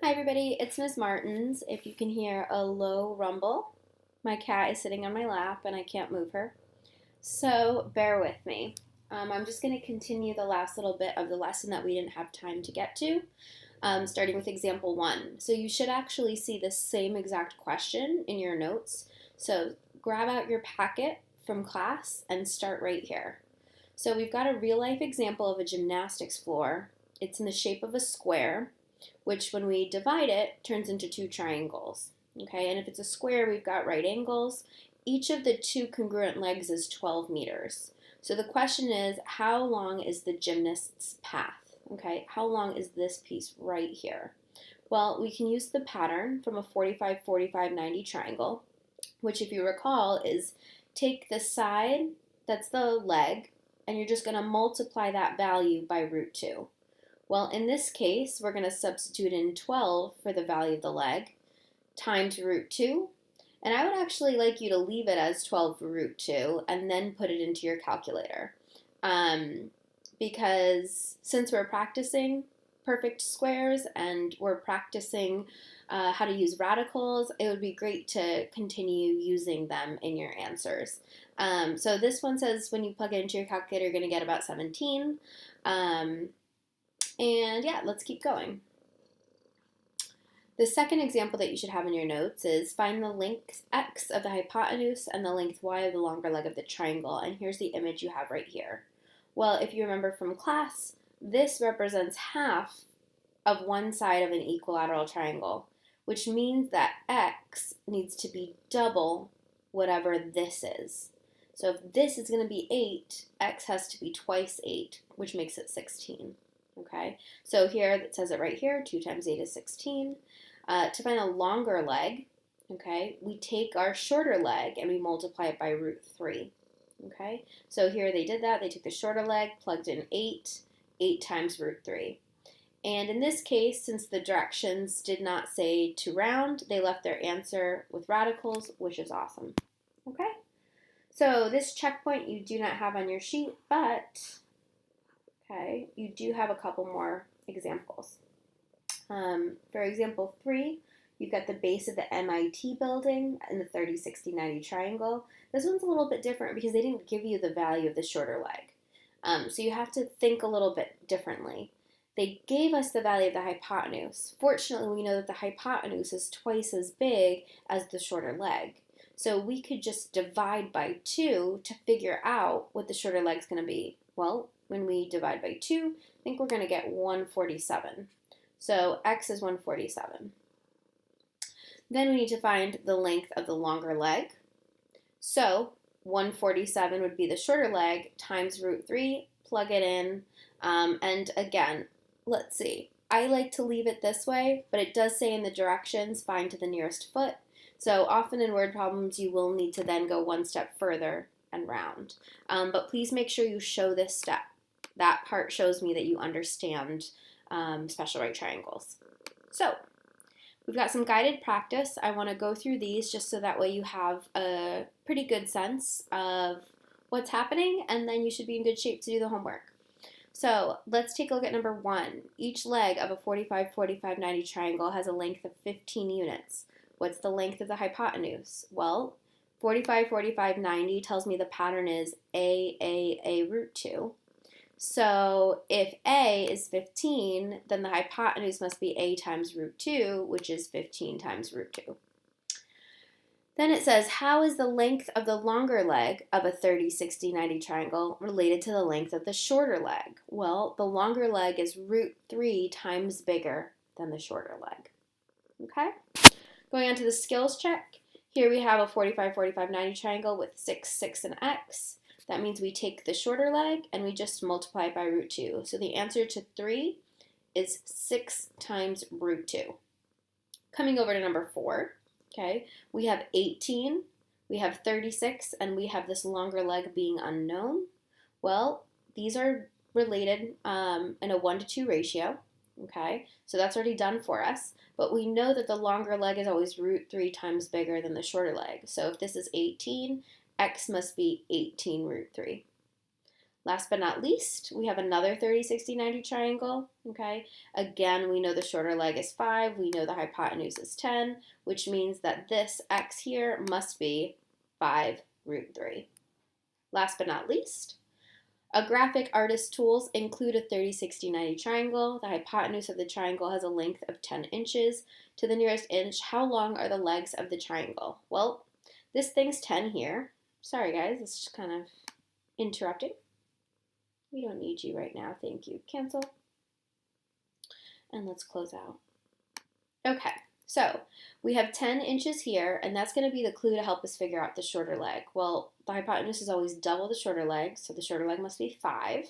Hi everybody, it's Ms. Martins. If you can hear a low rumble, my cat is sitting on my lap and I can't move her. So bear with me. I'm just going to continue the last little bit of the lesson that we didn't have time to get to, starting with example 1. So you should actually see the same exact question in your notes. So grab out your packet from class and start right here. So we've got a real life example of a gymnastics floor. It's in the shape of a square, which when we divide it turns into two triangles. Okay, and if it's a square, we've got right angles. Each of the two congruent legs is 12 meters. So the question is, how long is the gymnast's path? Okay, how long is this piece right here? Well, we can use the pattern from a 45, 45, 90 triangle, which if you recall is take the side, that's the leg, and you're just going to multiply that value by root 2. Well, in this case, we're going to substitute in 12 for the value of the leg times root 2. And I would actually like you to leave it as 12 for root 2 and then put it into your calculator. Because since we're practicing perfect squares and we're practicing how to use radicals, it would be great to continue using them in your answers. So this one says when you plug it into your calculator, you're going to get about 17. And yeah, let's keep going. The second example that you should have in your notes is find the length x of the hypotenuse and the length y of the longer leg of the triangle. And here's the image you have right here. Well, if you remember from class, this represents half of one side of an equilateral triangle, which means that x needs to be double whatever this is. So if this is going to be 8, x has to be twice 8, which makes it 16. Okay, so here it says it right here, 2 times 8 is 16. To find a longer leg, okay, we take our shorter leg and we multiply it by root 3. Okay, so here they did that. They took the shorter leg, plugged in 8 times root 3. And in this case, since the directions did not say to round, they left their answer with radicals, which is awesome. Okay, so this checkpoint you do not have on your sheet, but okay, you do have a couple more examples. For example 3, you've got the base of the MIT building and the 30, 60, 90 triangle. This one's a little bit different because they didn't give you the value of the shorter leg. So you have to think a little bit differently. They gave us the value of the hypotenuse. Fortunately, we know that the hypotenuse is twice as big as the shorter leg. So we could just divide by 2 to figure out what the shorter leg's going to be. Well, when we divide by 2, I think we're going to get 147. So x is 147. Then we need to find the length of the longer leg. So 147 would be the shorter leg times root 3, plug it in, and again, let's see. I like to leave it this way, but it does say in the directions, find to the nearest foot. So often in word problems, you will need to then go one step further and round. But please make sure you show this step. That part shows me that you understand special right triangles. So we've got some guided practice. I want to go through these just so that way you have a pretty good sense of what's happening, and then you should be in good shape to do the homework. So let's take a look at number 1. Each leg of a 45, 45, 90 triangle has a length of 15 units. What's the length of the hypotenuse? Well, 45, 45, 90 tells me the pattern is A root 2. So if A is 15, then the hypotenuse must be A times root 2, which is 15 times root 2. Then it says, how is the length of the longer leg of a 30, 60, 90 triangle related to the length of the shorter leg? Well, the longer leg is root 3 times bigger than the shorter leg. Okay? Going on to the skills check. Here we have a 45, 45, 90 triangle with 6, 6, and x. That means we take the shorter leg and we just multiply it by root 2. So the answer to 3 is 6 times root 2. Coming over to number 4, okay, we have 18, we have 36, and we have this longer leg being unknown. Well, these are related in a 1 to 2 ratio, okay, so that's already done for us. But we know that the longer leg is always root 3 times bigger than the shorter leg. So if this is 18, x must be 18 root 3. Last but not least, we have another 30, 60, 90 triangle, okay? Again, we know the shorter leg is 5, we know the hypotenuse is 10, which means that this x here must be 5 root 3. Last but not least, a graphic artist's tools include a 30, 60, 90 triangle. The hypotenuse of the triangle has a length of 10 inches. To the nearest inch, how long are the legs of the triangle? Well, this thing's 10 here. Sorry guys, it's just kind of interrupting. We don't need you right now, thank you. Cancel. And let's close out. Okay, so we have 10 inches here, and that's going to be the clue to help us figure out the shorter leg. Well, the hypotenuse is always double the shorter leg, so the shorter leg must be 5.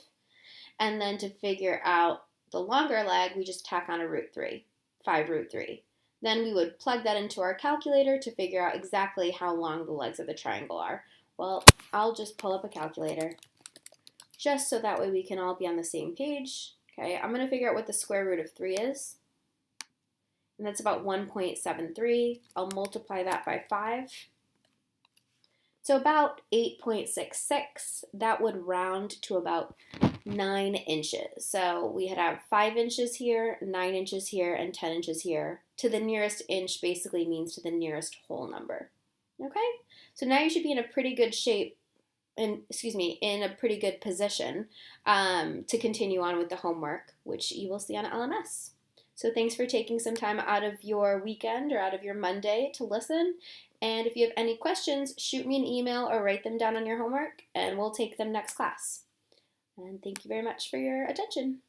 And then to figure out the longer leg, we just tack on a root 3, 5 root 3. Then we would plug that into our calculator to figure out exactly how long the legs of the triangle are. Well, I'll just pull up a calculator just so that way we can all be on the same page. Okay, I'm going to figure out what the square root of 3 is. And that's about 1.73. I'll multiply that by 5. So about 8.66. That would round to about 9 inches. So we have 5 inches here, 9 inches here, and 10 inches here. To the nearest inch basically means to the nearest whole number. Okay? So now you should be in a pretty good shape, in a pretty good position to continue on with the homework, which you will see on LMS. So thanks for taking some time out of your weekend or out of your Monday to listen. And if you have any questions, shoot me an email or write them down on your homework, and we'll take them next class. And thank you very much for your attention.